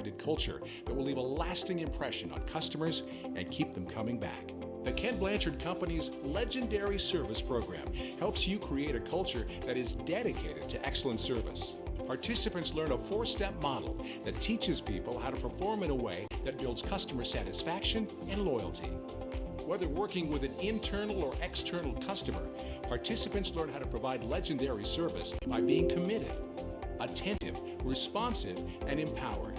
service-minded culture that will leave a lasting impression on customers and keep them coming back. The Ken Blanchard Company's legendary service program helps you create a culture that is dedicated to excellent service. Participants learn a 4-step model that teaches people how to perform in a way that builds customer satisfaction and loyalty. Whether working with an internal or external customer, participants learn how to provide legendary service by being committed, attentive, responsive, and empowered.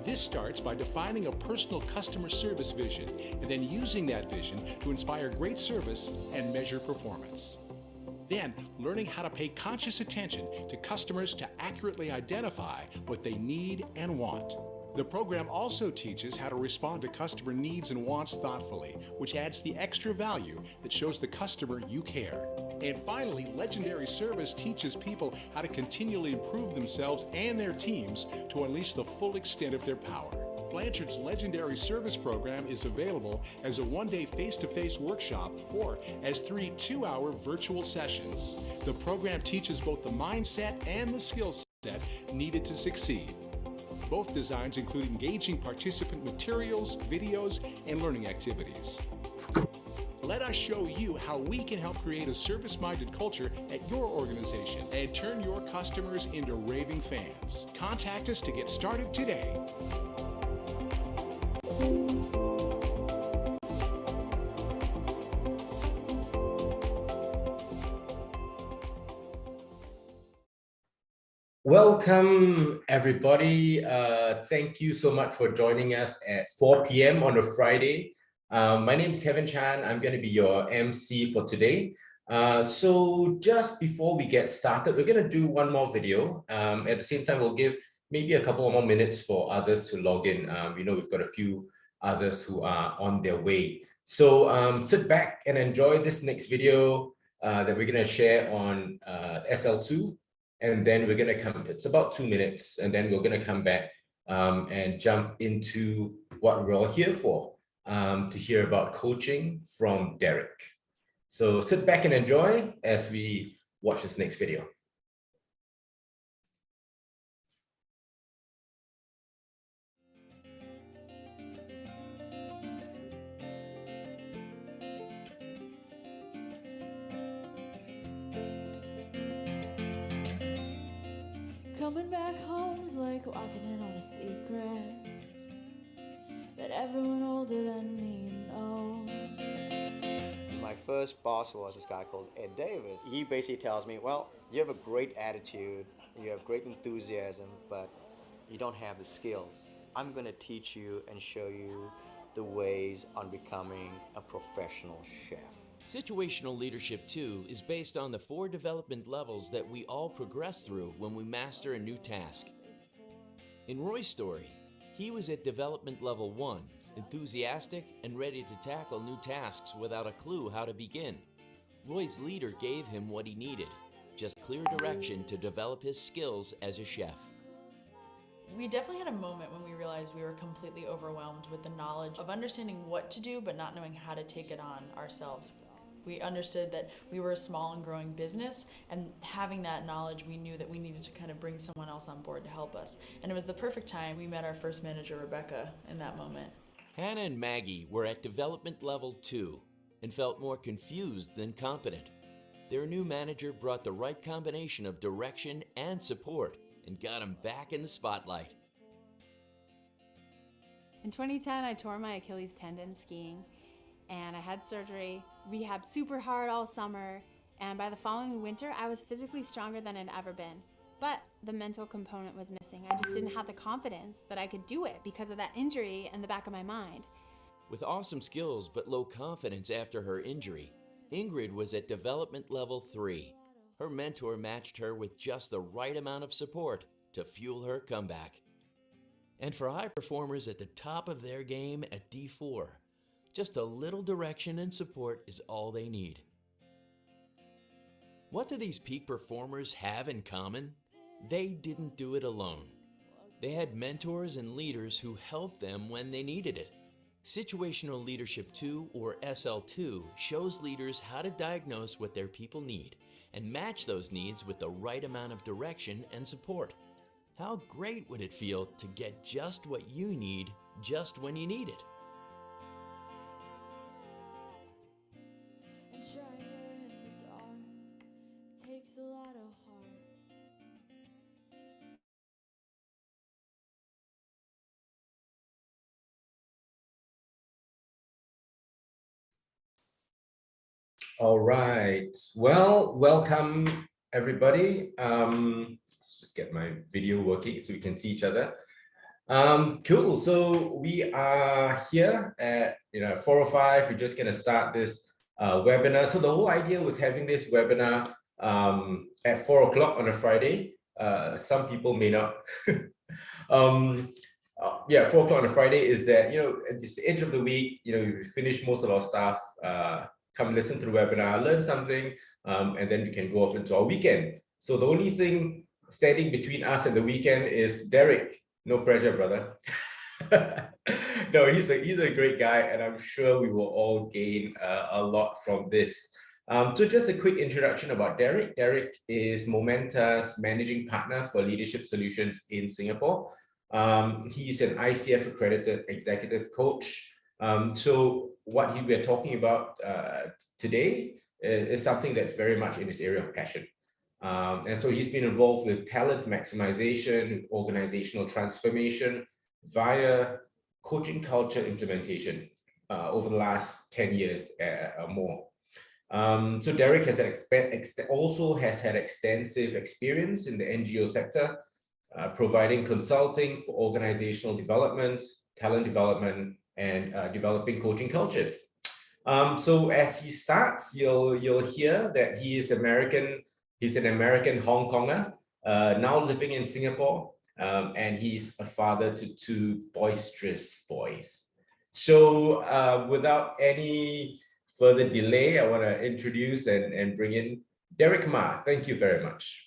This starts by defining a personal customer service vision and then using that vision to inspire great service and measure performance. Then, learning how to pay conscious attention to customers to accurately identify what they need and want. The program also teaches how to respond to customer needs and wants thoughtfully, which adds the extra value that shows the customer you care. And finally, legendary service teaches people how to continually improve themselves and their teams to unleash the full extent of their power. Blanchard's legendary service program is available as a 1-day face-to-face workshop or as 3 2-hour virtual sessions. The program teaches both the mindset and the skill set needed to succeed. Both designs include engaging participant materials, videos, and learning activities. Let us show you how we can help create a service-minded culture at your organization and turn your customers into raving fans. Contact us to get started today. Welcome, everybody. Thank you so much for joining us at 4 p.m. on a Friday. My name is Kevin Chan. I'm going to be your MC for today. So just before we get started, we're going to do one more video. At the same time, we'll give maybe a couple more minutes for others to log in. We know we've got a few others who are on their way. So sit back and enjoy this next video that we're going to share on SL2. And then we're going to come, it's about 2 minutes, and then we're going to come back and jump into what we're all here for, to hear about coaching from Derek. So sit back and enjoy as we watch this next video. Coming back home's like walking in on a secret that everyone older than me knows. My first boss was this guy called Ed Davis. He basically tells me, well, you have a great attitude, you have great enthusiasm, but you don't have the skills. I'm going to teach you and show you the ways on becoming a professional chef. Situational Leadership 2 is based on the 4 development levels that we all progress through when we master a new task. In Roy's story, he was at development level 1, enthusiastic and ready to tackle new tasks without a clue how to begin. Roy's leader gave him what he needed, just clear direction to develop his skills as a chef. We definitely had a moment when we realized we were completely overwhelmed with the knowledge of understanding what to do but not knowing how to take it on ourselves. We understood that we were a small and growing business, and having that knowledge, we knew that we needed to kind of bring someone else on board to help us. And it was the perfect time. We met our first manager, Rebecca, in that moment. Hannah and Maggie were at development level 2 and felt more confused than competent. Their new manager brought the right combination of direction and support and got them back in the spotlight. In 2010, I tore my Achilles tendon skiing, and I had surgery, rehabbed super hard all summer, and by the following winter, I was physically stronger than I'd ever been. But the mental component was missing. I just didn't have the confidence that I could do it because of that injury in the back of my mind. With awesome skills but low confidence after her injury, Ingrid was at development level 3. Her mentor matched her with just the right amount of support to fuel her comeback. And for high performers at the top of their game at D4, just a little direction and support is all they need. What do these peak performers have in common? They didn't do it alone. They had mentors and leaders who helped them when they needed it. Situational Leadership 2, or SL2, shows leaders how to diagnose what their people need and match those needs with the right amount of direction and support. How great would it feel to get just what you need just when you need it? And trying in the dark takes a lot of heart. All right. Well, welcome everybody. Let's just get my video working so we can see each other. Cool. So we are here at 4:05. We're just gonna start this webinar. So the whole idea with having this webinar at 4 o'clock on a Friday. Some people may not. 4 o'clock on a Friday is that at this edge of the week, we finish most of our stuff. Come listen to the webinar, learn something, and then we can go off into our weekend. So the only thing standing between us and the weekend is Derek. No pressure, brother. No, he's a great guy, and I'm sure we will all gain a lot from this. So just a quick introduction about Derek. Derek is Momenta's managing partner for leadership solutions in Singapore. He's an ICF accredited executive coach. So what we're talking about today is something that's very much in his area of passion. And so he's been involved with talent maximization, organizational transformation via coaching culture implementation over the last 10 years or more. So Derek has also had extensive experience in the NGO sector, providing consulting for organizational development, talent development, and developing coaching cultures. So as he starts, you'll hear that he is American. He's an American Hong Konger, now living in Singapore, and he's a father to 2 boisterous boys. So without any further delay, I want to introduce and bring in Derek Ma. Thank you very much.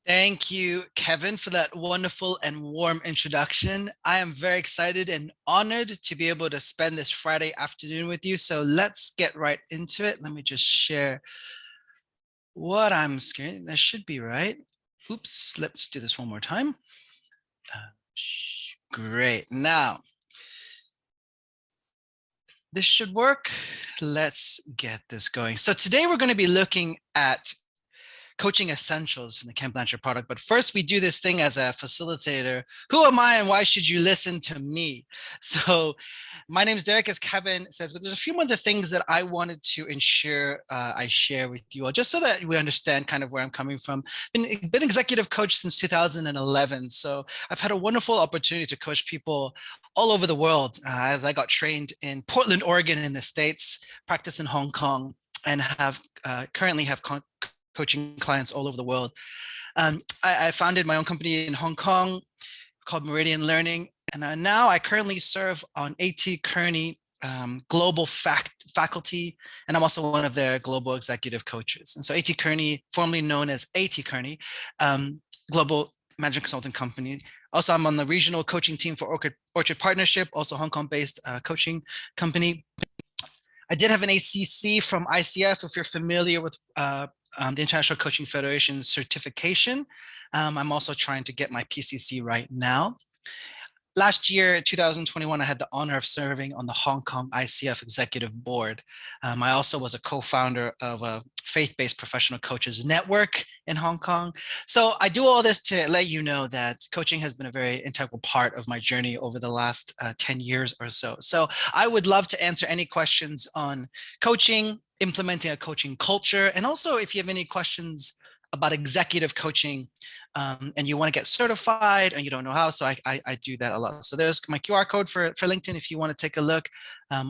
Thank you, Kevin, for that wonderful and warm introduction. I am very excited and honored to be able to spend this Friday afternoon with you. So let's get right into it. Let me just share what I'm scared. That should be right. Oops, let's do this one more time. Great. Now, this should work. Let's get this going. So today we're going to be looking at coaching essentials from the Ken Blanchard product. But first, we do this thing as a facilitator. Who am I and why should you listen to me? So my name is Derek, as Kevin says, but there's a few other things that I wanted to ensure I share with you all, just so that we understand kind of where I'm coming from. Been executive coach since 2011. So I've had a wonderful opportunity to coach people all over the world, as I got trained in Portland, Oregon in the States, practice in Hong Kong, and currently have coaching clients all over the world. I founded my own company in Hong Kong called Meridian Learning. And now I currently serve on A.T. Kearney global faculty, and I'm also one of their global executive coaches. And so A.T. Kearney, formerly known as A.T. Kearney, global management consulting company. Also, I'm on the regional coaching team for Orchard Partnership, also Hong Kong-based coaching company. I did have an ACC from ICF, if you're familiar with the International Coaching Federation certification. I'm also trying to get my PCC right now. Last year, 2021, I had the honor of serving on the Hong Kong ICF Executive Board. I also was a co-founder of a faith-based professional coaches network in Hong Kong. So I do all this to let you know that coaching has been a very integral part of my journey over the last 10 years or so. So I would love to answer any questions on coaching, implementing a coaching culture, and also if you have any questions about executive coaching and you want to get certified and you don't know how, so I do that a lot. So there's my QR code for LinkedIn if you want to take a look.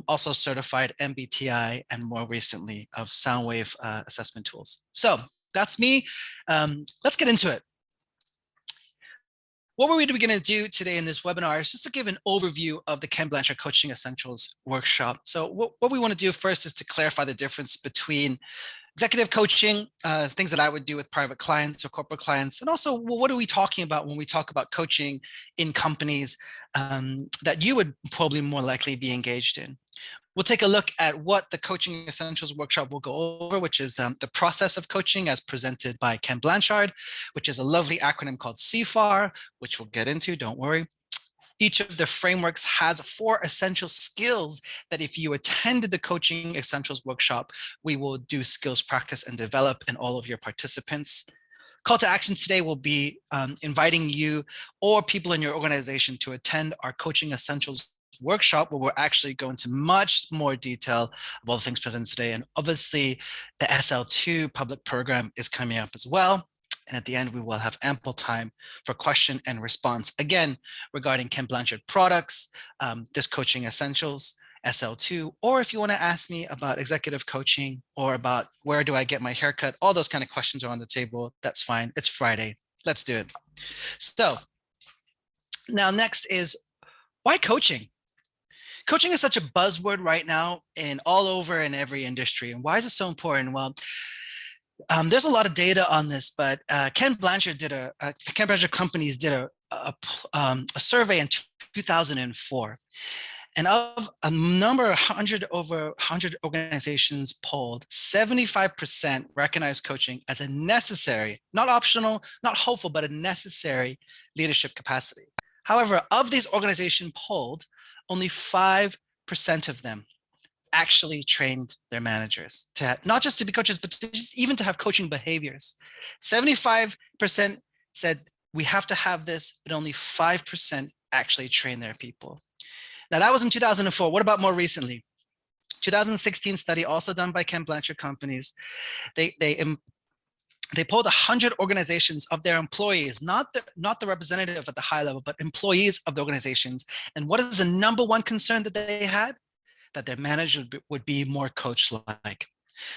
Also certified MBTI and more recently of Soundwave assessment tools. So that's me. Let's get into it. What we're going to do today in this webinar is just to give an overview of the Ken Blanchard Coaching Essentials workshop. So what we want to do first is to clarify the difference between executive coaching, things that I would do with private clients or corporate clients, and also, well, what are we talking about when we talk about coaching in companies that you would probably more likely be engaged in? We'll take a look at what the Coaching Essentials workshop will go over, which is the process of coaching as presented by Ken Blanchard, which is a lovely acronym called CFAR, which we'll get into, don't worry. Each of the frameworks has 4 essential skills that if you attended the Coaching Essentials workshop, we will do skills practice and develop in all of your participants. Call to action today will be inviting you or people in your organization to attend our Coaching Essentials workshop, where we'll actually go into much more detail of all the things presented today. And obviously the SL2 public program is coming up as well. And at the end, we will have ample time for question and response, again, regarding Ken Blanchard products, this Coaching Essentials, SL2, or if you want to ask me about executive coaching or about where do I get my haircut, all those kind of questions are on the table. That's fine. It's Friday. Let's do it. So now next is why coaching? Coaching is such a buzzword right now in all over in every industry. And why is it so important? Well, there's a lot of data on this, but Ken Blanchard Companies did a survey in 2004. And of a number of over 100 organizations polled, 75% recognize coaching as a necessary, not optional, not hopeful, but a necessary leadership capacity. However, of these organizations polled, only 5% of them actually trained their managers to have, not just to be coaches, but to just even to have coaching behaviors. 75% said we have to have this, but only 5% actually train their people. Now that was in 2004. What about more recently? 2016 study also done by Ken Blanchard Companies. They polled 100 organizations of their employees, not the representative at the high level, but employees of the organizations. And what is the number one concern that they had? That their manager would be more coach-like.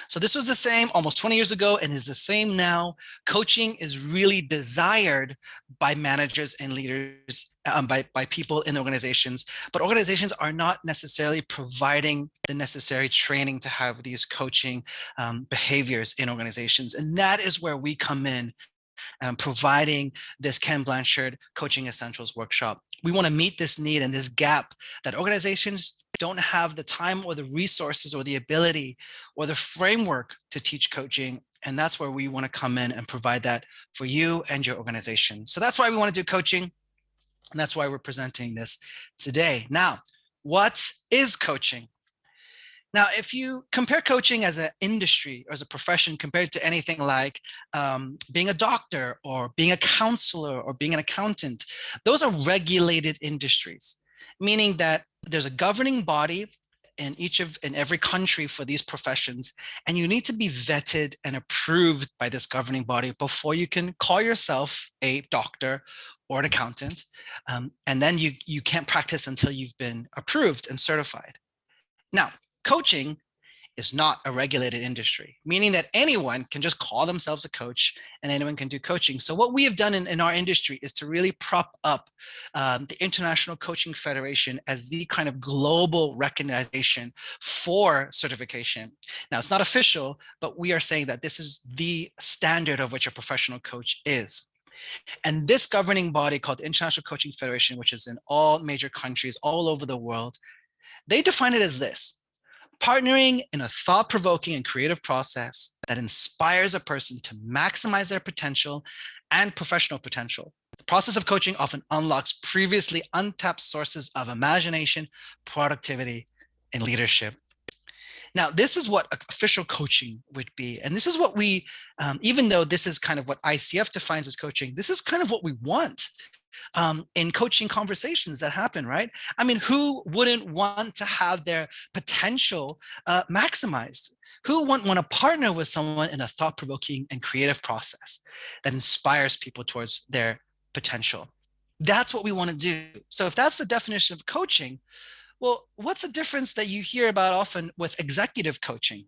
So this was the same almost 20 years ago and is the same now. Coaching is really desired by managers and leaders, by people in organizations, but organizations are not necessarily providing the necessary training to have these coaching behaviors in organizations. And that is where we come in, providing this Ken Blanchard Coaching Essentials workshop. We want to meet this need and this gap that organizations don't have the time or the resources or the ability or the framework to teach coaching. And that's where we want to come in and provide that for you and your organization. So that's why we want to do coaching. And that's why we're presenting this today. Now, what is coaching? Now, if you compare coaching as an industry or as a profession compared to anything like being a doctor or being a counselor or being an accountant, those are regulated industries, meaning that there's a governing body in every country for these professions, and you need to be vetted and approved by this governing body before you can call yourself a doctor or an accountant, and then you can't practice until you've been approved and certified. Now, coaching is not a regulated industry, meaning that anyone can just call themselves a coach and anyone can do coaching. So what we have done in our industry is to really prop up the International Coaching Federation as the kind of global recognition for certification. Now, it's not official, but we are saying that this is the standard of which a professional coach is. And this governing body called the International Coaching Federation, which is in all major countries all over the world, they define it as this: partnering in a thought-provoking and creative process that inspires a person to maximize their potential and professional potential. The process of coaching often unlocks previously untapped sources of imagination, productivity, and leadership. Now, this is what official coaching would be. And this is what we, even though this is kind of what ICF defines as coaching, this is kind of what we want in coaching conversations that happen, right? I mean, who wouldn't want to have their potential maximized? Who wouldn't want to partner with someone in a thought-provoking and creative process that inspires people towards their potential? That's what we want to do. So if that's the definition of coaching, well, what's the difference that you hear about often with executive coaching?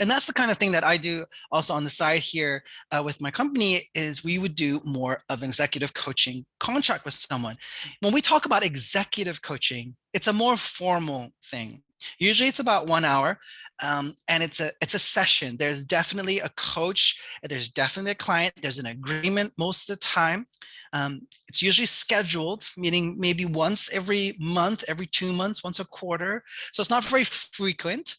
And that's the kind of thing that I do also on the side here with my company, is we would do more of an executive coaching contract with someone. When we talk about executive coaching, it's a more formal thing. Usually it's about 1 hour. And it's a session. There's definitely a coach, there's definitely a client, there's an agreement most of the time. It's usually scheduled, meaning maybe once every month, every 2 months, once a quarter. So it's not very frequent.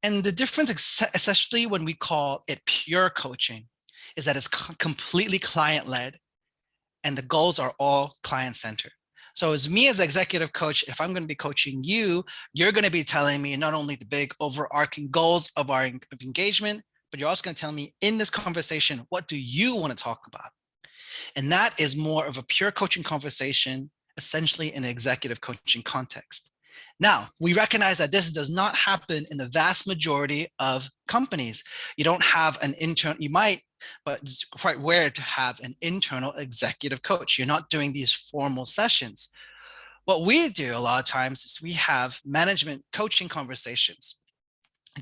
And the difference, especially when we call it pure coaching, is that it's completely client-led and the goals are all client-centered. So as me as executive coach, if I'm going to be coaching you, you're going to be telling me not only the big overarching goals of our engagement, but you're also going to tell me in this conversation, what do you want to talk about? And that is more of a pure coaching conversation, essentially in an executive coaching context. Now, we recognize that this does not happen in the vast majority of companies. You don't have an intern, you might, but it's quite rare to have an internal executive coach. You're not doing these formal sessions. What we do a lot of times is we have management coaching conversations.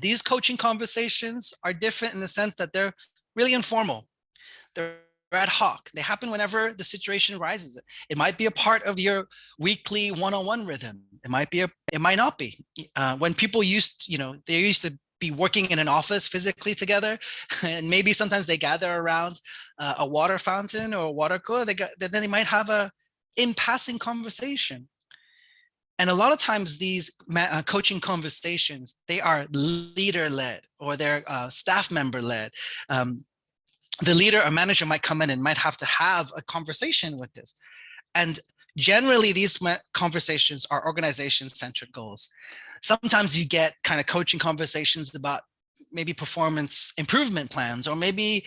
These coaching conversations are different in the sense that they're really informal. They're ad hoc. They happen whenever the situation arises. It might be a part of your weekly one-on-one rhythm. It might not be. When people they used to be working in an office physically together, and maybe sometimes they gather around a water fountain or a water cooler. Then they might have a in-passing conversation. And a lot of times these coaching conversations, they are leader-led or they're staff member-led. The leader or manager might come in and might have to have a conversation with this. And generally these conversations are organization-centered goals. Sometimes you get kind of coaching conversations about maybe performance improvement plans, or maybe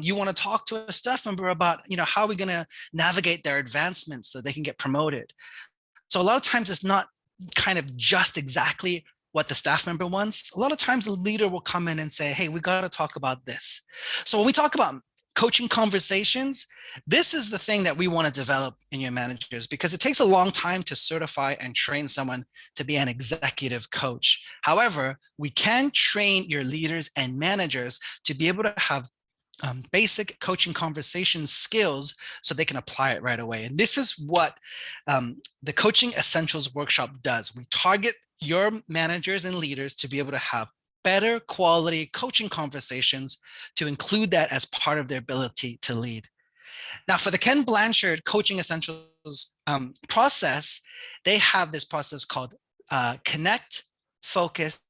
you want to talk to a staff member about, how are we going to navigate their advancements so they can get promoted. So a lot of times it's not kind of just exactly what the staff member wants. A lot of times the leader will come in and say, hey, we got to talk about this. So when we talk about coaching conversations, this is the thing that we want to develop in your managers, because it takes a long time to certify and train someone to be an executive coach. However, we can train your leaders and managers to be able to have basic coaching conversation skills so they can apply it right away. And this is what the Coaching Essentials Workshop does. We target your managers and leaders to be able to have better quality coaching conversations, to include that as part of their ability to lead. Now, for the Ken Blanchard Coaching Essentials process, they have this process called Connect, Focus,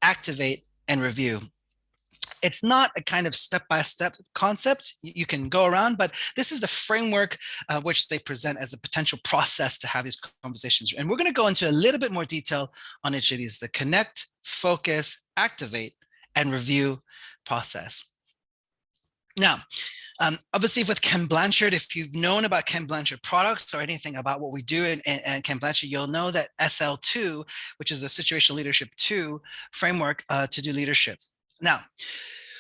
Activate, and Review. It's not a kind of step-by-step concept you can go around, but this is the framework which they present as a potential process to have these conversations. And we're going to go into a little bit more detail on each of these: the Connect, Focus, Activate, and Review process. Now, obviously with Ken Blanchard, if you've known about Ken Blanchard products or anything about what we do in Ken Blanchard, you'll know that SL2, which is a Situational Leadership 2 framework to do leadership. Now,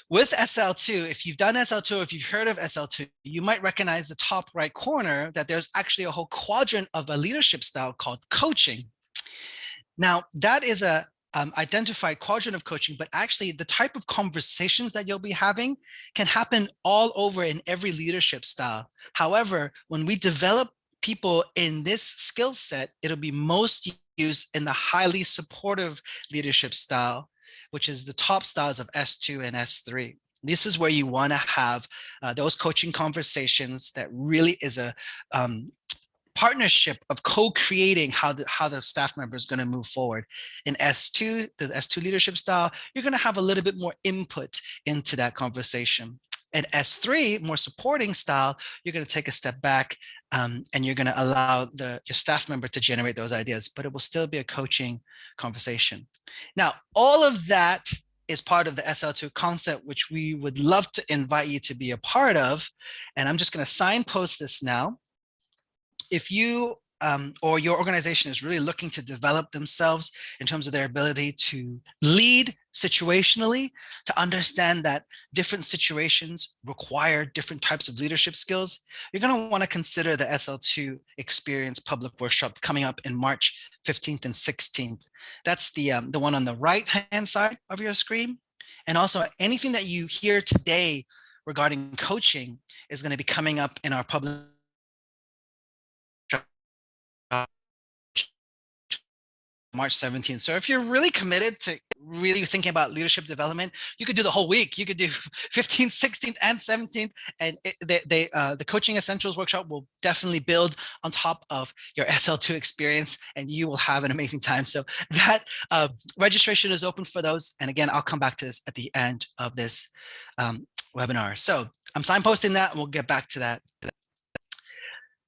with SL2, if you've done SL2, or if you've heard of SL2, you might recognize the top right corner that there's actually a whole quadrant of a leadership style called coaching. Now, that is a identified quadrant of coaching, but actually the type of conversations that you'll be having can happen all over in every leadership style. However, when we develop people in this skill set, it'll be most used in the highly supportive leadership style, which is the top styles of S2 and S3. This is where you want to have those coaching conversations that really is a partnership of co-creating how the staff member is going to move forward. In S2, the S2 leadership style, you're going to have a little bit more input into that conversation. In S3, more supporting style, you're going to take a step back and you're going to allow your staff member to generate those ideas, but it will still be a coaching conversation. Now, all of that is part of the SL2 concept, which we would love to invite you to be a part of. And I'm just going to signpost this now. If you or your organization is really looking to develop themselves in terms of their ability to lead situationally, to understand that different situations require different types of leadership skills, you're going to want to consider the SL2 Experience Public Workshop coming up in March 15th and 16th. That's the one on the right-hand side of your screen. And also anything that you hear today regarding coaching is going to be coming up in our public March 17th. So if you're really committed to really thinking about leadership development, you could do the whole week. You could do 15th, 16th, and 17th. And the Coaching Essentials workshop will definitely build on top of your SL2 experience, and you will have an amazing time. So that registration is open for those. And again, I'll come back to this at the end of this webinar. So I'm signposting that, and we'll get back to that.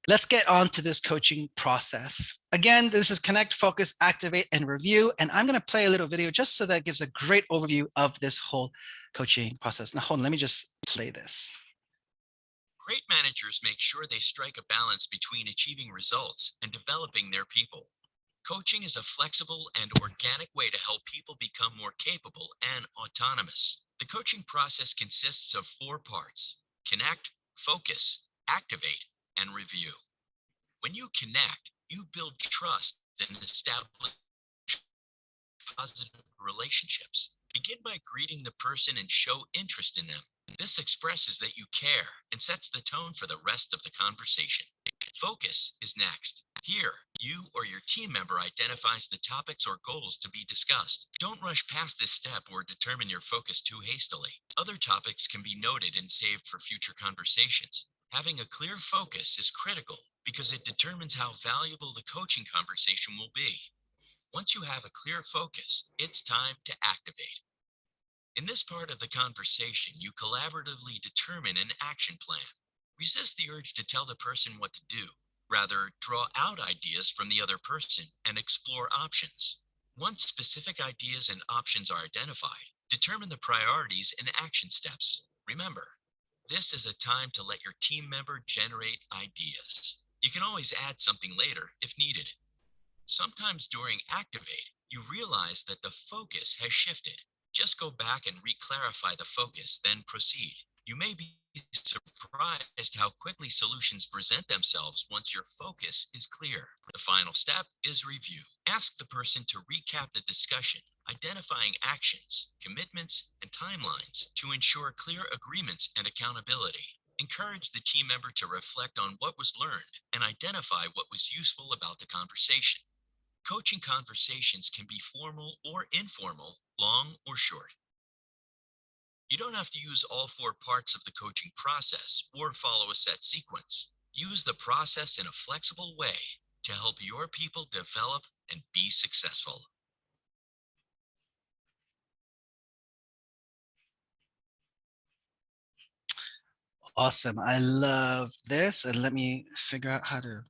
Let's get on to this coaching process. Again, this is connect, focus, activate, and review. And I'm going to play a little video just so that gives a great overview of this whole coaching process. Now, hold on, let me just play this. Great managers make sure they strike a balance between achieving results and developing their people. Coaching is a flexible and organic way to help people become more capable and autonomous. The coaching process consists of 4 parts: connect, focus, activate, and review. When you connect, you build trust and establish positive relationships. Begin by greeting the person and show interest in them. This expresses that you care and sets the tone for the rest of the conversation. Focus is next. Here, you or your team member identifies the topics or goals to be discussed. Don't rush past this step or determine your focus too hastily. Other topics can be noted and saved for future conversations. Having a clear focus is critical because it determines how valuable the coaching conversation will be. Once you have a clear focus, it's time to activate. In this part of the conversation, you collaboratively determine an action plan. Resist the urge to tell the person what to do. Rather, draw out ideas from the other person and explore options. Once specific ideas and options are identified, determine the priorities and action steps. Remember, this is a time to let your team member generate ideas. You can always add something later if needed. Sometimes during Activate, you realize that the focus has shifted. Just go back and re-clarify the focus, then proceed. You may be surprised how quickly solutions present themselves once your focus is clear. The final step is review. Ask the person to recap the discussion, identifying actions, commitments, and timelines to ensure clear agreements and accountability. Encourage the team member to reflect on what was learned and identify what was useful about the conversation. Coaching conversations can be formal or informal, long or short. You don't have to use all 4 parts of the coaching process or follow a set sequence. Use the process in a flexible way to help your people develop and be successful. Awesome. I love this. And let me figure out how to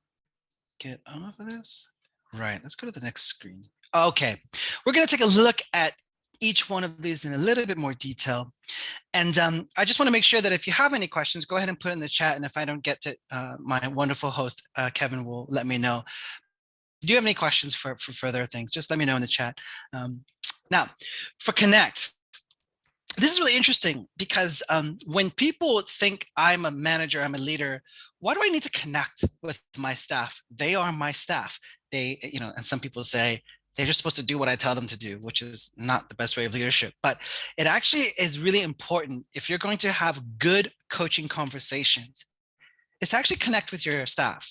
get off of this. Right. Let's go to the next screen. Okay. We're going to take a look at each one of these in a little bit more detail. And I just want to make sure that if you have any questions, go ahead and put it in the chat. And if I don't get to my wonderful host, Kevin, will let me know. Do you have any questions for further things? Just let me know in the chat. Now, for Connect, this is really interesting because when people think I'm a manager, I'm a leader, why do I need to connect with my staff? They are my staff. They, and some people say, they're just supposed to do what I tell them to do, which is not the best way of leadership. But it actually is really important if you're going to have good coaching conversations, is to actually connect with your staff.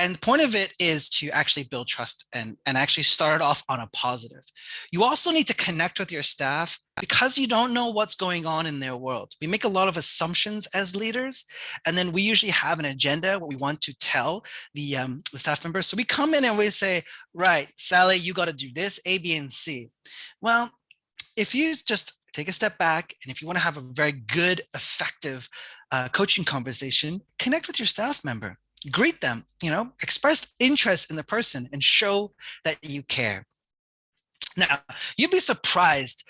And the point of it is to actually build trust and actually start it off on a positive. You also need to connect with your staff because you don't know what's going on in their world. We make a lot of assumptions as leaders, and then we usually have an agenda, what we want to tell the staff members. So we come in and we say, right, Sally, you got to do this, A, B, and C. Well, if you just take a step back, and if you want to have a very good, effective coaching conversation, connect with your staff member. Greet them, express interest in the person and show that you care. Now, you'd be surprised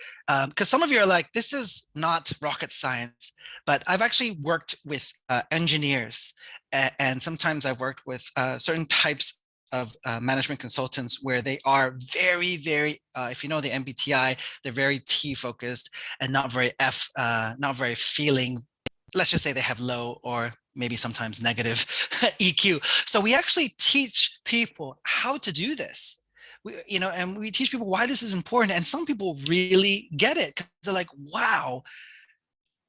because some of you are like, this is not rocket science, but I've actually worked with engineers, and sometimes I've worked with certain types of management consultants where they are very, very, if you know the MBTI, they're very T focused and not very not very feeling. Let's just say they have low or maybe sometimes negative EQ. So we actually teach people how to do this. And we teach people why this is important. And some people really get it because they're like, wow,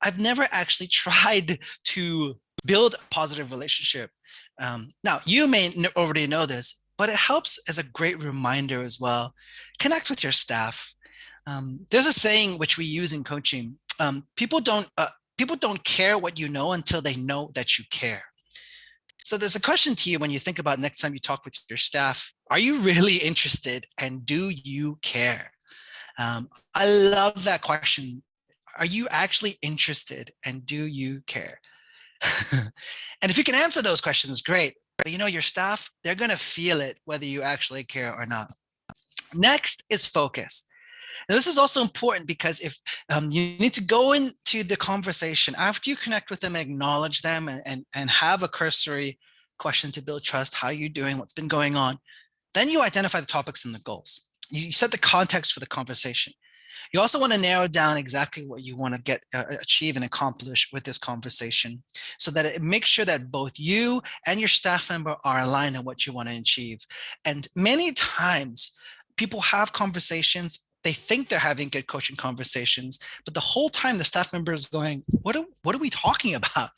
I've never actually tried to build a positive relationship. Now, you may already know this, but but it helps as a great reminder as well. Connect with your staff. There's a saying which we use in coaching. People don't care what you know until they know that you care. So there's a question to you when you think about next time you talk with your staff. Are you really interested, and do you care? I love that question. Are you actually interested, and do you care? And if you can answer those questions, great. But you know, your staff, they're going to feel it whether you actually care or not. Next is focus. Now, this is also important because if you need to go into the conversation after you connect with them and acknowledge them and have a cursory question to build trust, how you doing, what's been going on, then you identify the topics and the goals. You set the context for the conversation. You also want to narrow down exactly what you want to achieve and accomplish with this conversation so that it makes sure that both you and your staff member are aligned on what you want to achieve. And many times people have conversations, they think they're having good coaching conversations, but the whole time the staff member is going, what are we talking about?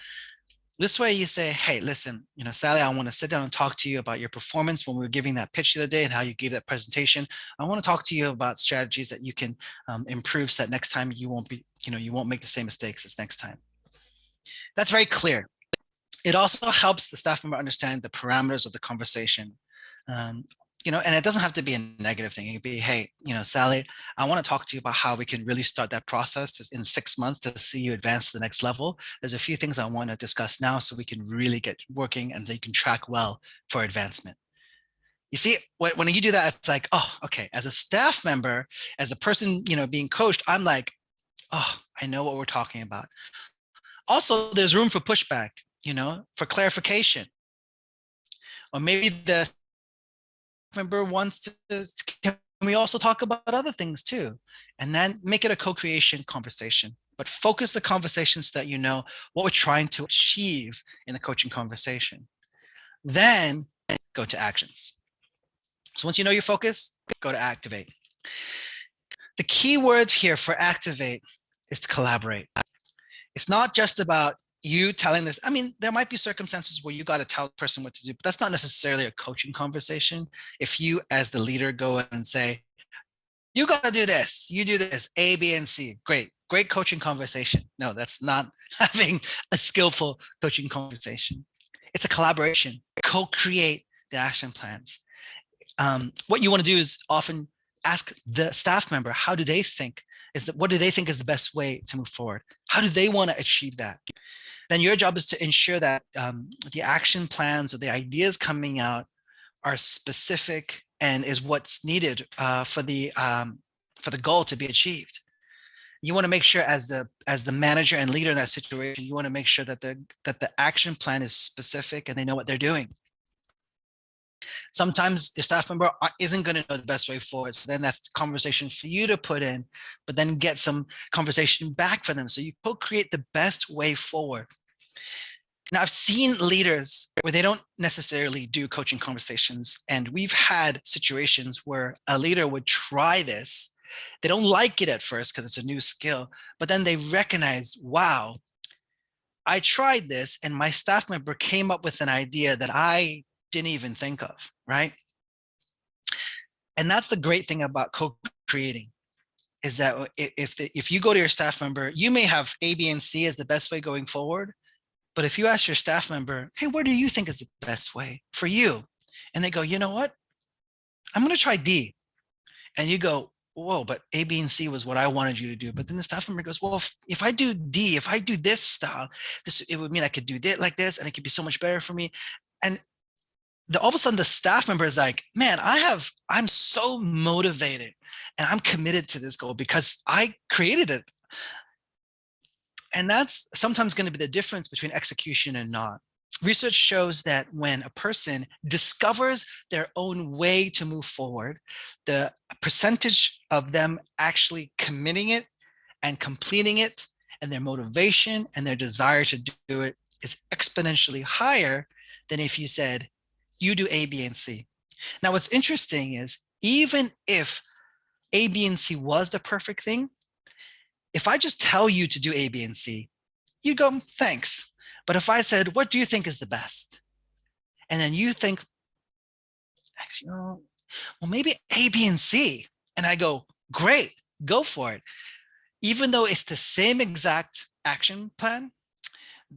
This way you say, hey, listen, Sally, I want to sit down and talk to you about your performance when we were giving that pitch the other day and how you gave that presentation. I want to talk to you about strategies that you can improve so that next time you won't make the same mistakes as next time. That's very clear. It also helps the staff member understand the parameters of the conversation. And it doesn't have to be a negative thing. It could be, hey, Sally, I want to talk to you about how we can really start that process in 6 months to see you advance to the next level. There's a few things I want to discuss now so we can really get working and they can track well for advancement. You see, when you do that, it's like, oh, okay. As a staff member, as a person, being coached, I'm like, oh, I know what we're talking about. Also, there's room for pushback, for clarification. Or maybe the member wants to, can we also talk about other things too? And then make it a co-creation conversation, but focus the conversation so that you know what we're trying to achieve in the coaching conversation. Then go to actions. So once you know your focus, go to activate. The key word here for activate is to collaborate. It's not just about you telling this. I mean, there might be circumstances where you got to tell the person what to do, but that's not necessarily a coaching conversation. If you, as the leader, go and say, you got to do this, you do this, A, B, and C. Great coaching conversation. No, that's not having a skillful coaching conversation. It's a collaboration. Co-create the action plans. What you want to do is often ask the staff member, how do they think? What do they think is the best way to move forward? How do they want to achieve that? Then your job is to ensure that the action plans or the ideas coming out are specific and is what's needed for the goal to be achieved. You want to make sure as the manager and leader in that situation, you want to make sure that the action plan is specific and they know what they're doing. Sometimes the staff member isn't going to know the best way forward. So then that's the conversation for you to put in, but then get some conversation back for them. So you co-create the best way forward. Now, I've seen leaders where they don't necessarily do coaching conversations. And we've had situations where a leader would try this. They don't like it at first because it's a new skill, but then they recognize, wow, I tried this and my staff member came up with an idea that I didn't even think of, right? And that's the great thing about co-creating, is that if you go to your staff member, you may have A, B, and C as the best way going forward. But if you ask your staff member, hey, what do you think is the best way for you? And they go, you know what? I'm going to try D. And you go, whoa, but A, B, and C was what I wanted you to do. But then the staff member goes, well, if I do D, if I do this style, it would mean I could do this like this, and it could be so much better for me. And all of a sudden the staff member is like, man, I'm so motivated and I'm committed to this goal because I created it. And that's sometimes going to be the difference between execution and not. Research shows that when a person discovers their own way to move forward, the percentage of them actually committing it and completing it and their motivation and their desire to do it is exponentially higher than if you said, you do A, B, and C. Now, what's interesting is even if A, B, and C was the perfect thing, if I just tell you to do A, B, and C, you go, thanks. But if I said, what do you think is the best? And then you think, well, maybe A, B, and C. And I go, great, go for it. Even though it's the same exact action plan,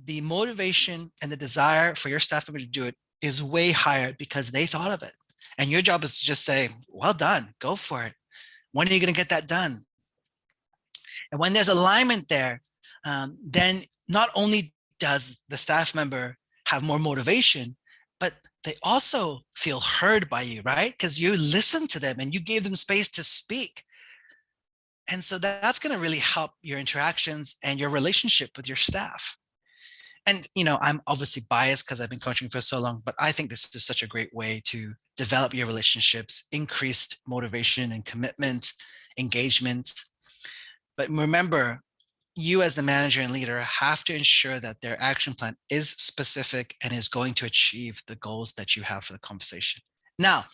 the motivation and the desire for your staff member to do it is way higher because they thought of it. And your job is to just say, well done, go for it. When are you going to get that done? And when there's alignment there, then not only does the staff member have more motivation, but they also feel heard by you, right? Because you listened to them and you gave them space to speak. And so that's going to really help your interactions and your relationship with your staff. And, I'm obviously biased because I've been coaching for so long, but I think this is such a great way to develop your relationships, increased motivation and commitment, engagement. But remember, you as the manager and leader have to ensure that their action plan is specific and is going to achieve the goals that you have for the conversation. Now,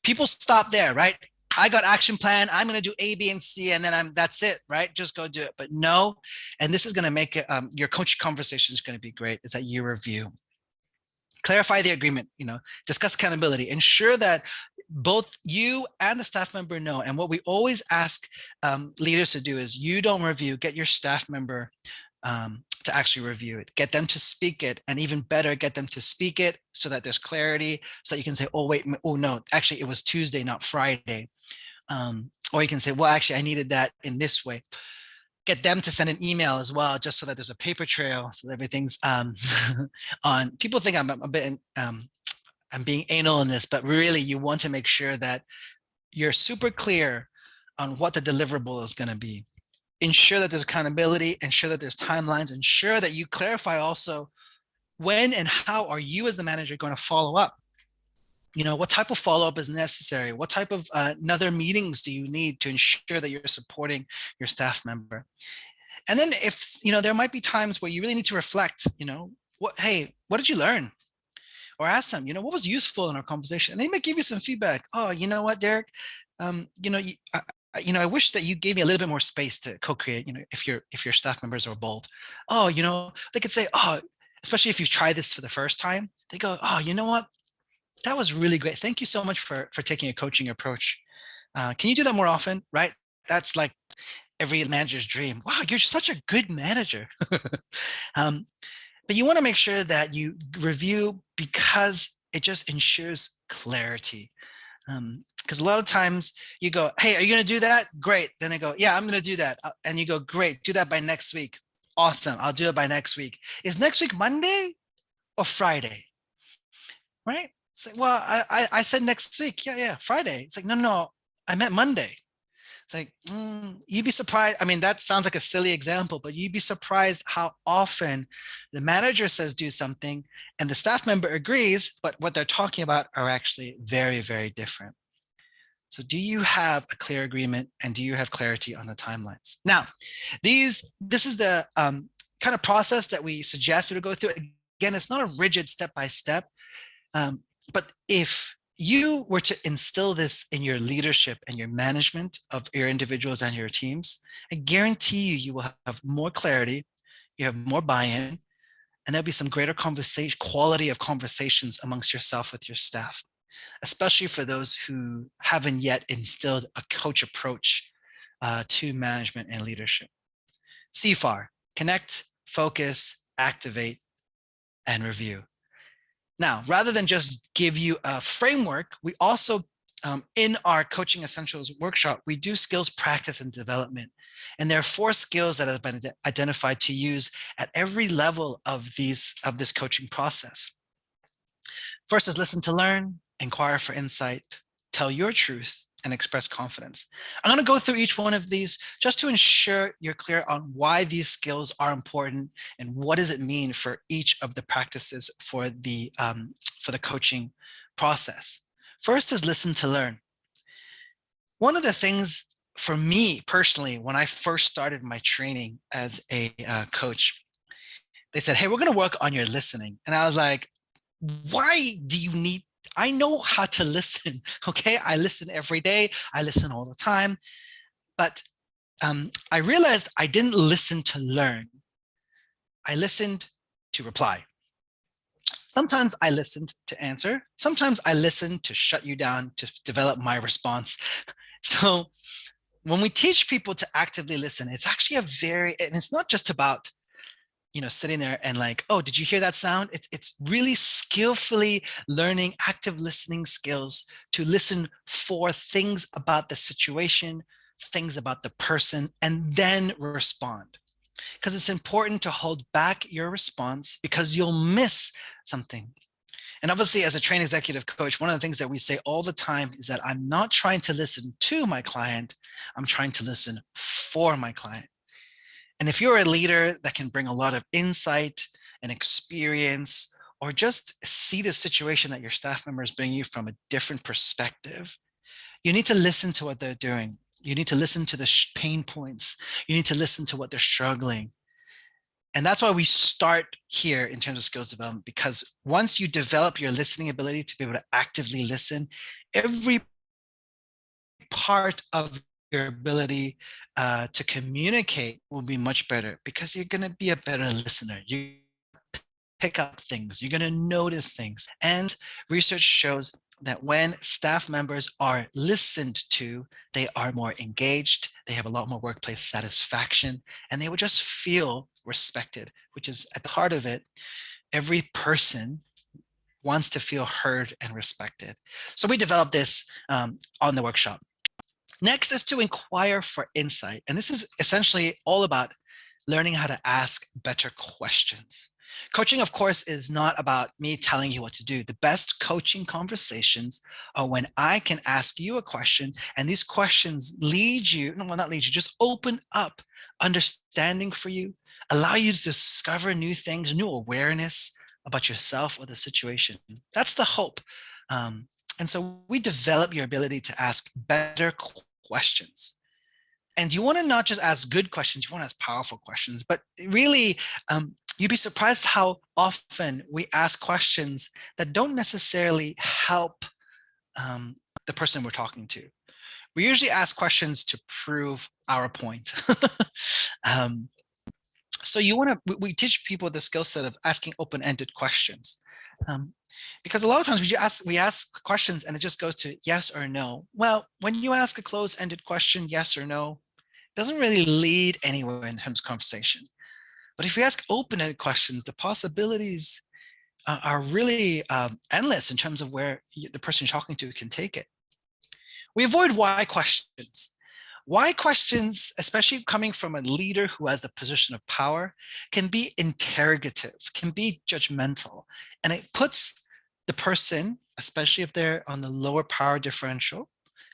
people stop there, right? I got action plan. I'm going to do A, B, and C, and then that's it, right? Just go do it. But no, and this is going to make it, your coaching conversation is going to be great, is that you review. Clarify the agreement, discuss accountability, ensure that both you and the staff member know. And what we always ask leaders to do is you don't review, get your staff member to actually review it, get them to speak it, and even better, get them to speak it so that there's clarity, so that you can say, oh, wait, oh, no, actually it was Tuesday, not Friday. Or you can say, well, actually I needed that in this way. Get them to send an email as well, just so that there's a paper trail, so that everything's on. People think I'm a bit, I'm being anal in this, but really you want to make sure that you're super clear on what the deliverable is going to be. Ensure that there's accountability, ensure that there's timelines, ensure that you clarify also when and how are you as the manager going to follow up. What type of follow-up is necessary? What type of other meetings do you need to ensure that you're supporting your staff member? And then if, there might be times where you really need to reflect, hey, what did you learn? Or ask them, what was useful in our conversation? And they may give you some feedback. Oh, you know what, Derek? I wish that you gave me a little bit more space to co-create, if your staff members are bold. Oh, they could say, oh, especially if you've tried this for the first time, they go, oh, you know what? That was really great. Thank you so much for taking a coaching approach. Can you do that more often? Right? That's like every manager's dream. Wow, you're such a good manager. But you want to make sure that you review because it just ensures clarity. Because a lot of times you go, hey, are you going to do that? Great. Then they go, yeah, I'm going to do that. And you go, great, do that by next week. Awesome. I'll do it by next week. Is next week Monday or Friday? Right? It's like, well, I said next week. Yeah, Friday. It's like, no, I meant Monday. It's like, you'd be surprised. I mean, that sounds like a silly example, but you'd be surprised how often the manager says do something and the staff member agrees, but what they're talking about are actually very, very different. So do you have a clear agreement and do you have clarity on the timelines? Now, this is the kind of process that we suggest you to go through. Again, it's not a rigid step-by-step, but if you were to instill this in your leadership and your management of your individuals and your teams, I guarantee you will have more clarity, you have more buy-in, and there'll be some greater quality of conversations amongst yourself with your staff, especially for those who haven't yet instilled a coach approach to management and leadership. CFAR, connect, focus, activate, and review. Now, rather than just give you a framework, we also, in our Coaching Essentials workshop, we do skills practice and development. And there are 4 skills that have been identified to use at every level of this coaching process. First is listen to learn, inquire for insight, tell your truth, and express confidence. I'm going to go through each one of these just to ensure you're clear on why these skills are important and what does it mean for each of the practices for the coaching process. First is listen to learn. One of the things for me personally, when I first started my training as a coach, they said, hey, we're going to work on your listening. And I was like, why do you need? I know how to listen, okay? I listen every day. I listen all the time. But I realized I didn't listen to learn. I listened to reply. Sometimes I listened to answer. Sometimes I listened to shut you down to develop my response. So when we teach people to actively listen, it's actually and it's not just about, sitting there and like, oh, did you hear that sound? It's really skillfully learning active listening skills to listen for things about the situation, things about the person, and then respond. Because it's important to hold back your response because you'll miss something. And obviously, as a trained executive coach, one of the things that we say all the time is that I'm not trying to listen to my client, I'm trying to listen for my client. And if you're a leader that can bring a lot of insight and experience, or just see the situation that your staff members bring you from a different perspective, you need to listen to what they're doing. You need to listen to the pain points. You need to listen to what they're struggling. And that's why we start here in terms of skills development, because once you develop your listening ability to be able to actively listen, every part of your ability to communicate will be much better, because you're going to be a better listener. You pick up things, you're going to notice things. And research shows that when staff members are listened to, they are more engaged, they have a lot more workplace satisfaction, and they will just feel respected, which is at the heart of it. Every person wants to feel heard and respected. So we developed this on the workshop. Next is to inquire for insight. And this is essentially all about learning how to ask better questions. Coaching, of course, is not about me telling you what to do. The best coaching conversations are when I can ask you a question, and these questions just open up understanding for you, allow you to discover new things, new awareness about yourself or the situation. That's the hope. And so we develop your ability to ask better questions. And you want to not just ask good questions, you want to ask powerful questions, but really, you'd be surprised how often we ask questions that don't necessarily help the person we're talking to. We usually ask questions to prove our point. So we teach people the skill set of asking open-ended questions. Because a lot of times we ask questions and it just goes to yes or no. Well, when you ask a closed-ended question, yes or no, it doesn't really lead anywhere in terms of conversation. But if you ask open-ended questions, the possibilities are really endless in terms of where the person you're talking to can take it. We avoid why questions. Why questions, especially coming from a leader who has the position of power, can be interrogative, can be judgmental, and it puts the person, especially if they're on the lower power differential,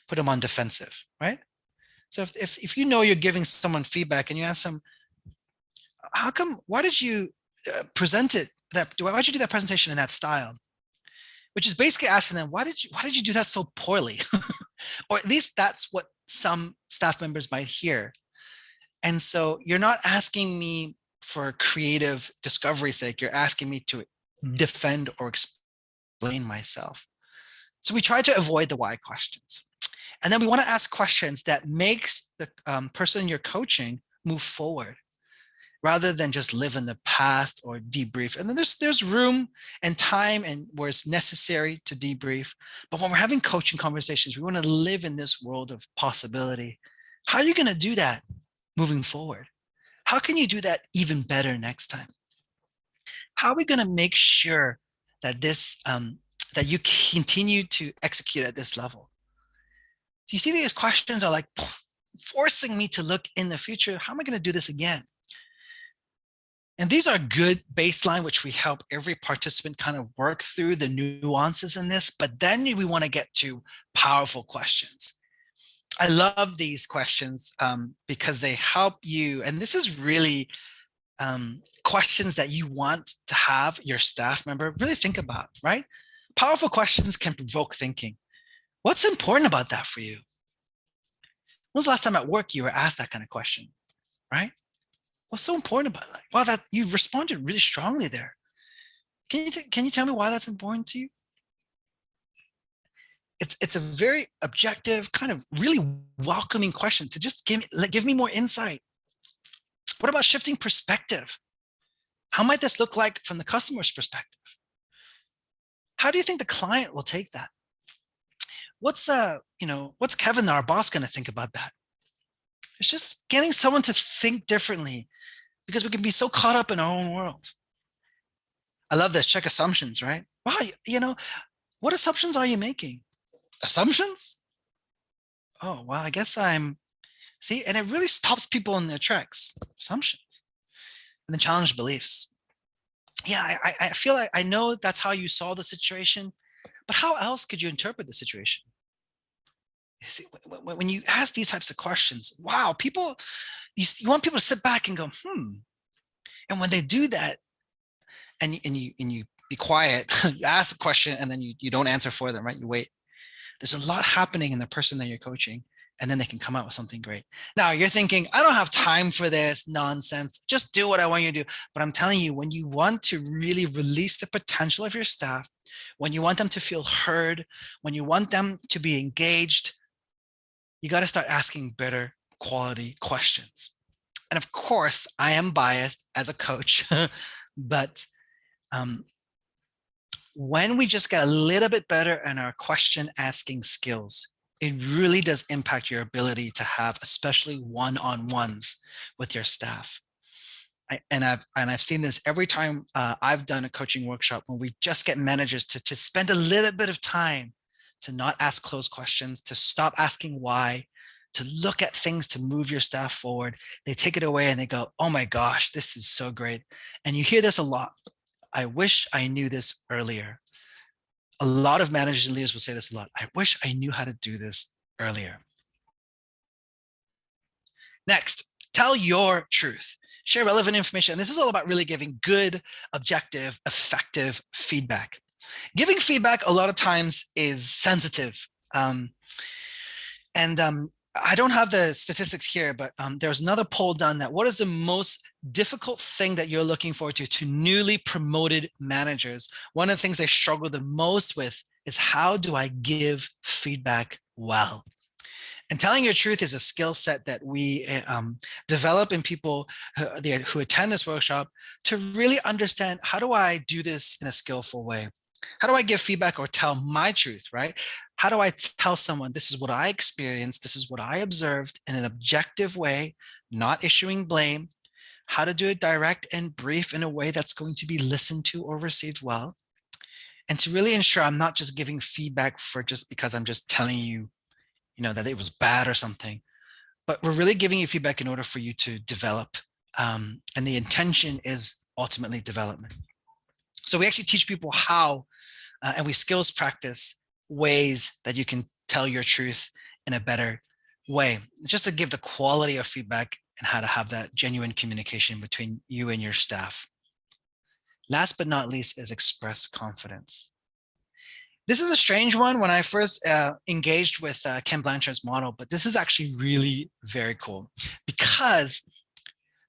put them on defensive, right? So if you know you're giving someone feedback and you ask them, why did you present it why'd you do that presentation in that style? Which is basically asking them, why did you do that so poorly? Or at least that's what some staff members might hear. And so you're not asking me for creative discovery's sake, you're asking me to defend or explain myself. So we try to avoid the why questions. And then we want to ask questions that makes the person you're coaching move forward, rather than just live in the past or debrief. And then there's room and time and where it's necessary to debrief. But when we're having coaching conversations, we want to live in this world of possibility. How are you going to do that moving forward? How can you do that even better next time? How are we going to make sure that that you continue to execute at this level? So you see, these questions are like forcing me to look in the future. How am I going to do this again? And these are good baseline, which we help every participant kind of work through the nuances in this, but then we want to get to powerful questions. I love these questions because they help you. And this is really questions that you want to have your staff member really think about, right? Powerful questions can provoke thinking. What's important about that for you? When was the last time at work you were asked that kind of question, right? What's so important about it? Like, wow, that you responded really strongly there. Can you tell me why that's important to you? It's a very objective, kind of really welcoming question to just give me more insight. What about shifting perspective? How might this look like from the customer's perspective? how do you think the client will take that? What's what's Kevin, our boss, going to think about that? It's just getting someone to think differently, because we can be so caught up in our own world. I love this. Check assumptions, right? Wow, what assumptions are you making? Assumptions? Oh, well, I guess see, and it really stops people in their tracks. Assumptions. And then challenge beliefs. Yeah, I feel like I know that's how you saw the situation, but how else could you interpret the situation? You see, when you ask these types of questions, wow, you want people to sit back and go, And when they do that, and you be quiet, you ask a question and then you don't answer for them, right? You wait. There's a lot happening in the person that you're coaching, and then they can come out with something great. Now you're thinking, I don't have time for this nonsense. Just do what I want you to do. But I'm telling you, when you want to really release the potential of your staff, when you want them to feel heard, when you want them to be engaged, you got to start asking better quality questions. And of course, I am biased as a coach, but when we just get a little bit better in our question asking skills, it really does impact your ability to have, especially one-on-ones with your staff. I've seen this every time I've done a coaching workshop, when we just get managers to spend a little bit of time to not ask closed questions, to stop asking why, to look at things to move your staff forward. They take it away and they go, oh my gosh, this is so great. And you hear this a lot. I wish I knew this earlier. A lot of managers and leaders will say this a lot. I wish I knew how to do this earlier. Next, tell your truth. Share relevant information. And this is all about really giving good, objective, effective feedback. Giving feedback a lot of times is sensitive. I don't have the statistics here, but there's another poll done that what is the most difficult thing that you're looking forward to newly promoted managers? One of the things they struggle the most with is, how do I give feedback well? And telling your truth is a skill set that we develop in people who attend this workshop, to really understand, how do I do this in a skillful way? How do I give feedback or tell my truth, right? How do I tell someone, this is what I experienced, this is what I observed, in an objective way, not issuing blame, how to do it direct and brief in a way that's going to be listened to or received well, and to really ensure I'm not just giving feedback for just because I'm just telling you, that it was bad or something, but we're really giving you feedback in order for you to develop. And the intention is ultimately development. So we actually teach people how, and we skills practice ways that you can tell your truth in a better way, just to give the quality of feedback and how to have that genuine communication between you and your staff. Last but not least is express confidence. This is a strange one when I first engaged with Ken Blanchard's model, but this is actually really very cool, because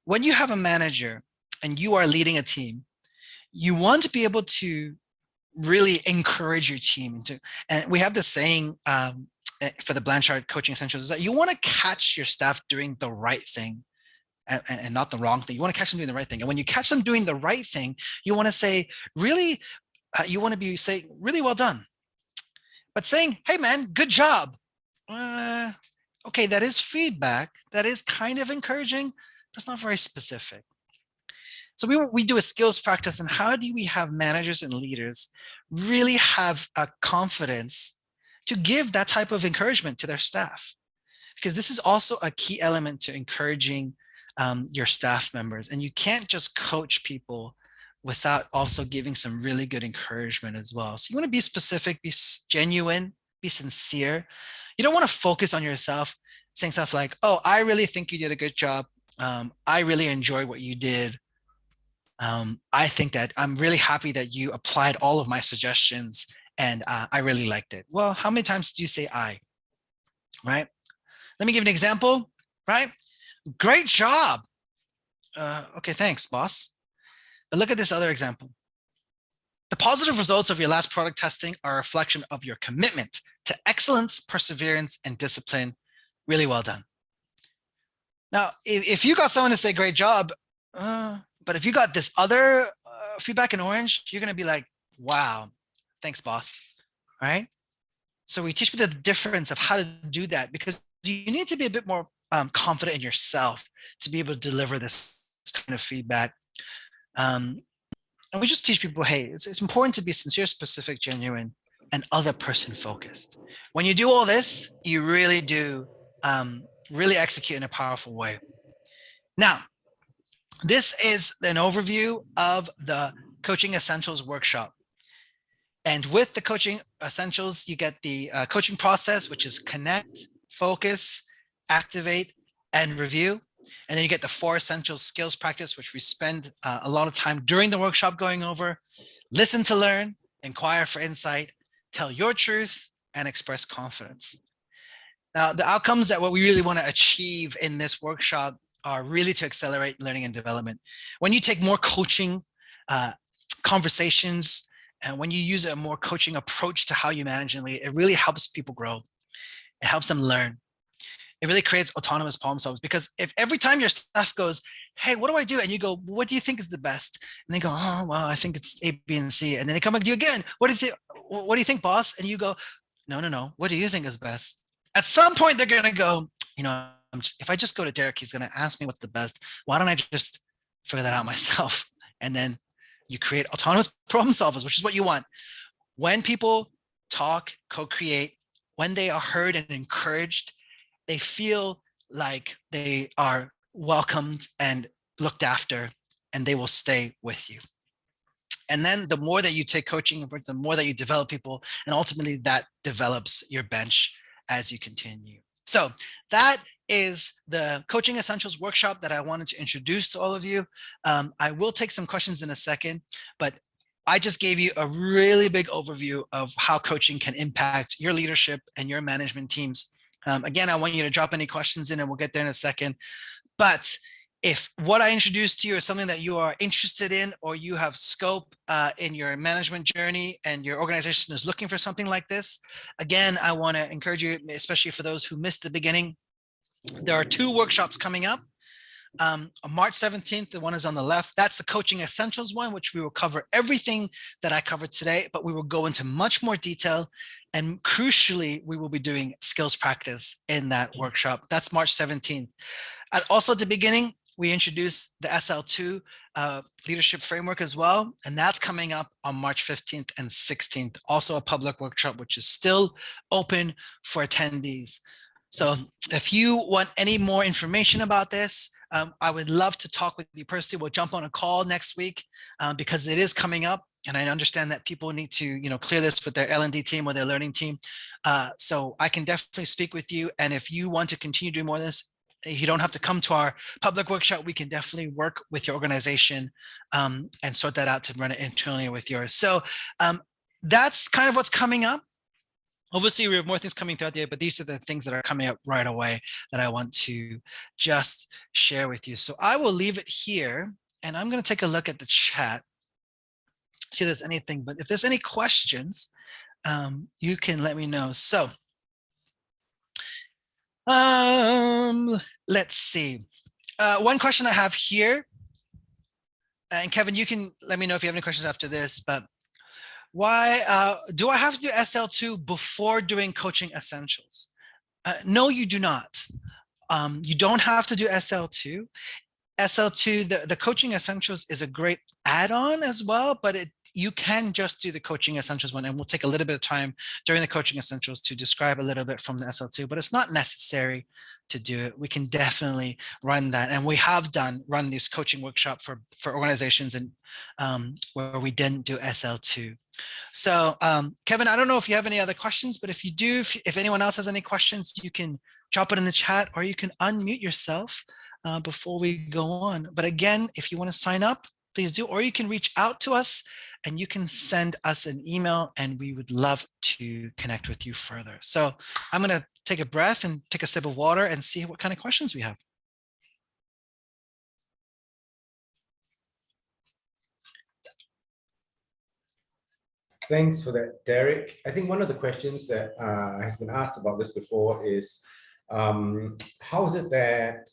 when you have a manager and you are leading a team, you want to be able to really encourage your team and we have this saying for the Blanchard Coaching Essentials, is that you want to catch your staff doing the right thing and not the wrong thing. You want to catch them doing the right thing. And when you catch them doing the right thing, you want to say, really, you want to be saying, really well done. But saying, hey man, good job. Okay, that is feedback. That is kind of encouraging, but it's not very specific. So we do a skills practice, and how do we have managers and leaders really have a confidence to give that type of encouragement to their staff? Because this is also a key element to encouraging your staff members. And you can't just coach people without also giving some really good encouragement as well. So you want to be specific, be genuine, be sincere. You don't want to focus on yourself, saying stuff like, oh, I really think you did a good job. I really enjoyed what you did. I think that I'm really happy that you applied all of my suggestions and I really liked it. Well, how many times did you say I, right? Let me give an example, right? Great job. Okay, thanks, boss. But look at this other example. The positive results of your last product testing are a reflection of your commitment to excellence, perseverance, and discipline. Really well done. Now, if you got someone to say great job, but if you got this other feedback in orange, you're going to be like, wow, thanks, boss. Right? So we teach people the difference of how to do that, because you need to be a bit more confident in yourself to be able to deliver this kind of feedback. And we just teach people, hey, it's important to be sincere, specific, genuine, and other person focused. When you do all this, you really do really execute in a powerful way. Now, this is an overview of the Coaching Essentials workshop. And with the Coaching Essentials, you get the coaching process, which is connect, focus, activate, and review. And then you get the 4 essential skills practice, which we spend a lot of time during the workshop going over. Listen to learn, inquire for insight, tell your truth, and express confidence. Now, the outcomes that what we really want to achieve in this workshop are really to accelerate learning and development. When you take more coaching conversations, and when you use a more coaching approach to how you manage and lead, it really helps people grow. It helps them learn. It really creates autonomous problem solvers, because if every time your staff goes, hey, what do I do? And you go, what do you think is the best? And they go, oh, well, I think it's A, B, and C. And then they come back to you again. What do you think, boss? And you go, no. What do you think is best? At some point, they're going to go, if I just go to Derek, he's going to ask me what's the best. Why don't I just figure that out myself? And then you create autonomous problem solvers, which is what you want. When people talk, co-create, when they are heard and encouraged, they feel like they are welcomed and looked after, and they will stay with you. And then the more that you take coaching, the more that you develop people, and ultimately that develops your bench as you continue. So that is the Coaching Essentials workshop that I wanted to introduce to all of you. I will take some questions in a second, but I just gave you a really big overview of how coaching can impact your leadership and your management teams. Again, I want you to drop any questions in and we'll get there in a second. But if what I introduced to you is something that you are interested in, or you have scope in your management journey and your organization is looking for something like this, again, I want to encourage you, especially for those who missed the beginning, there are 2 workshops coming up. On March 17th, the one is on the left. That's the Coaching Essentials one, which we will cover everything that I covered today, but we will go into much more detail. And crucially, we will be doing skills practice in that workshop. That's March 17th. Also at the beginning, we introduced the SL2 leadership framework as well. And that's coming up on March 15th and 16th. Also a public workshop, which is still open for attendees. So if you want any more information about this, I would love to talk with you personally. We'll jump on a call next week because it is coming up. And I understand that people need to, clear this with their L&D team or their learning team. So I can definitely speak with you. And if you want to continue doing more of this, you don't have to come to our public workshop. We can definitely work with your organization and sort that out to run it internally with yours. So that's kind of what's coming up. Obviously, we have more things coming throughout the year, but these are the things that are coming up right away that I want to just share with you. So I will leave it here, and I'm going to take a look at the chat, see if there's anything. But if there's any questions, you can let me know. So let's see. One question I have here, and Kevin, you can let me know if you have any questions after this, but why do I have to do SL2 before doing Coaching Essentials? No, you do not. You don't have to do SL2. SL2, the Coaching Essentials is a great add-on as well, but you can just do the Coaching Essentials one, and we'll take a little bit of time during the Coaching Essentials to describe a little bit from the SL2, but it's not necessary to do it. We can definitely run that, and we have run this coaching workshop for organizations and where we didn't do SL2. So Kevin, I don't know if you have any other questions, but if you do, if anyone else has any questions, you can drop it in the chat, or you can unmute yourself before we go on. But again, if you want to sign up, please do, or you can reach out to us and you can send us an email, and we would love to connect with you further. So I'm going to take a breath and take a sip of water and see what kind of questions we have. Thanks for that, Derek. I think one of the questions that has been asked about this before is, how is it that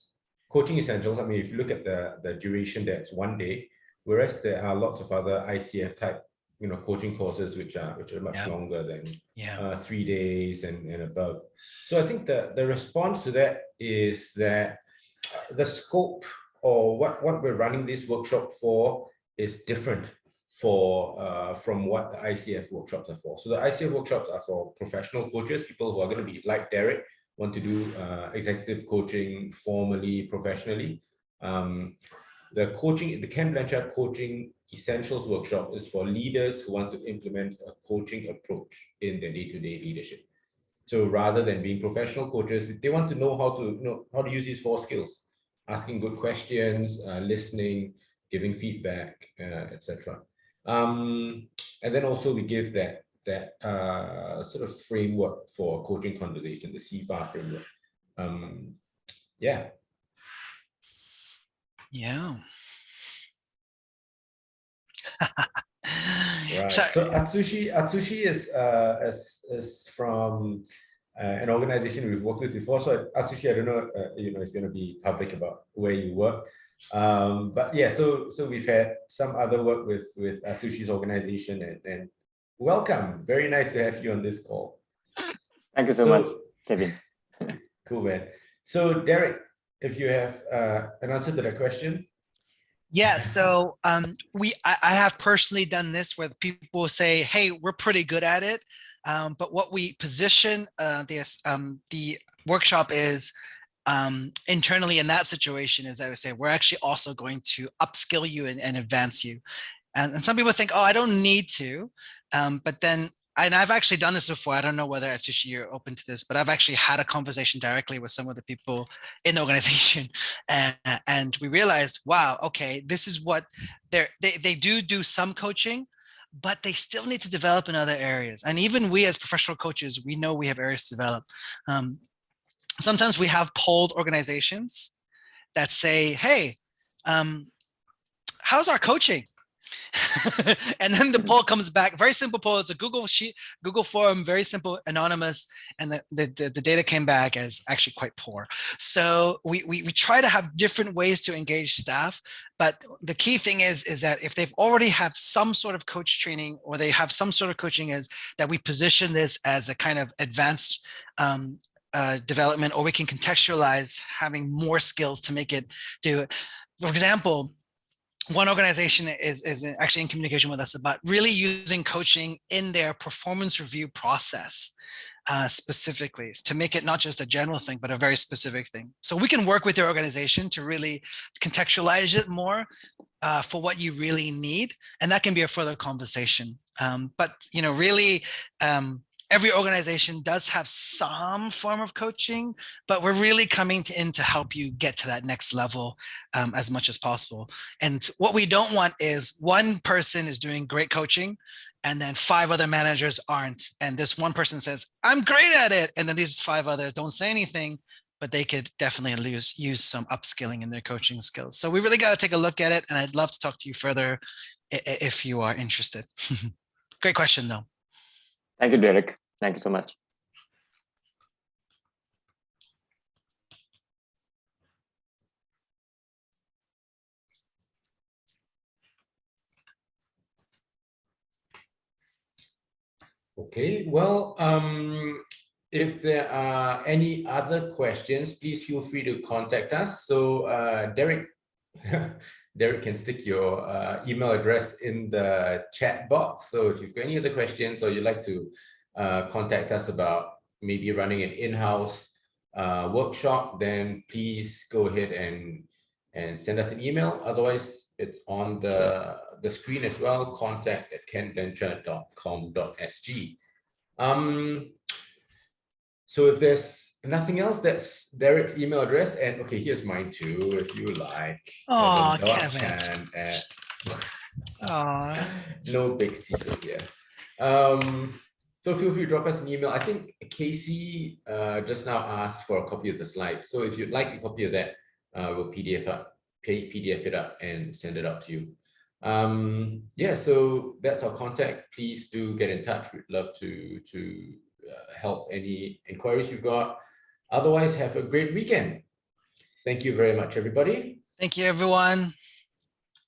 Coaching Essentials, I mean, if you look at the duration, that's 1 day, whereas there are lots of other ICF type coaching courses which are much Yeah. longer than Yeah. 3 days and above. So I think the response to that is that the scope or what we're running this workshop for is different from what the ICF workshops are for. So the ICF workshops are for professional coaches, people who are going to be like Derek, want to do executive coaching formally, professionally. The Ken Blanchard Coaching Essentials Workshop is for leaders who want to implement a coaching approach in their day-to-day leadership. So rather than being professional coaches, they want to know how to use these 4 skills: asking good questions, listening, giving feedback, etc. And then also we give that sort of framework for coaching conversation, the CFA framework. Yeah. Yeah. Right. So- So Atsushi is from an organization we've worked with before. So Atsushi, I don't know, if you're going to be public about where you work. But yeah, so we've had some other work with Atsushi's organization, and welcome. Very nice to have you on this call. Thank you so much, Kevin. Cool, man. So Derek, if you have an answer to that question. Yeah, so I have personally done this where people say, "Hey, we're pretty good at it," but what we position the workshop is internally in that situation is I would say we're actually also going to upskill you and advance you, and some people think, "Oh, I don't need to," but then. And I've actually done this before. I don't know whether Atsushi you're open to this, but I've actually had a conversation directly with some of the people in the organization, and we realized, wow, okay, this is what they do some coaching, but they still need to develop in other areas. And even we as professional coaches, we know we have areas to develop. Sometimes we have polled organizations that say, "Hey, how's our coaching?" And then the poll comes back, very simple poll. It's a Google form, very simple, anonymous, and the data came back as actually quite poor. So we try to have different ways to engage staff, but the key thing is that if they've already have some sort of coach training or they have some sort of coaching, is that we position this as a kind of advanced development, or we can contextualize having more skills to make it do it. For example, one organization is actually in communication with us about really using coaching in their performance review process specifically to make it not just a general thing, but a very specific thing. So we can work with your organization to really contextualize it more for what you really need. And that can be a further conversation. But, really, every organization does have some form of coaching, but we're really coming in to help you get to that next level as much as possible. And what we don't want is one person is doing great coaching and then 5 other managers aren't. And this one person says, "I'm great at it." And then these 5 others don't say anything, but they could definitely use some upskilling in their coaching skills. So we really got to take a look at it. And I'd love to talk to you further if you are interested. Great question though. Thank you, Derek. Thank you so much. Okay, well, if there are any other questions, please feel free to contact us. So Derek can stick your email address in the chat box. So if you've got any other questions or you'd like to contact us about maybe running an in-house workshop, then please go ahead and send us an email. Otherwise, it's on the screen as well, contact@kenblanchard.com.sg. So if there's nothing else, that's Derek's email address. And okay, here's mine too, if you like. Oh, Kevin. No big secret here. So feel free to drop us an email. I think Casey just now asked for a copy of the slides. So if you'd like a copy of that, we'll PDF it up and send it out to you. Yeah, so that's our contact. Please do get in touch. We'd love to help any inquiries you've got. Otherwise, have a great weekend. Thank you very much, everybody. Thank you, everyone.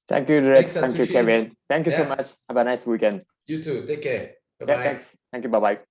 Thank you, Derek. Thanks, Thank you, Atsushi. Kevin. Thank you so Yeah. much. Have a nice weekend. You too. Take care. Yeah, Bye-bye. thanks. Thank you. Bye bye.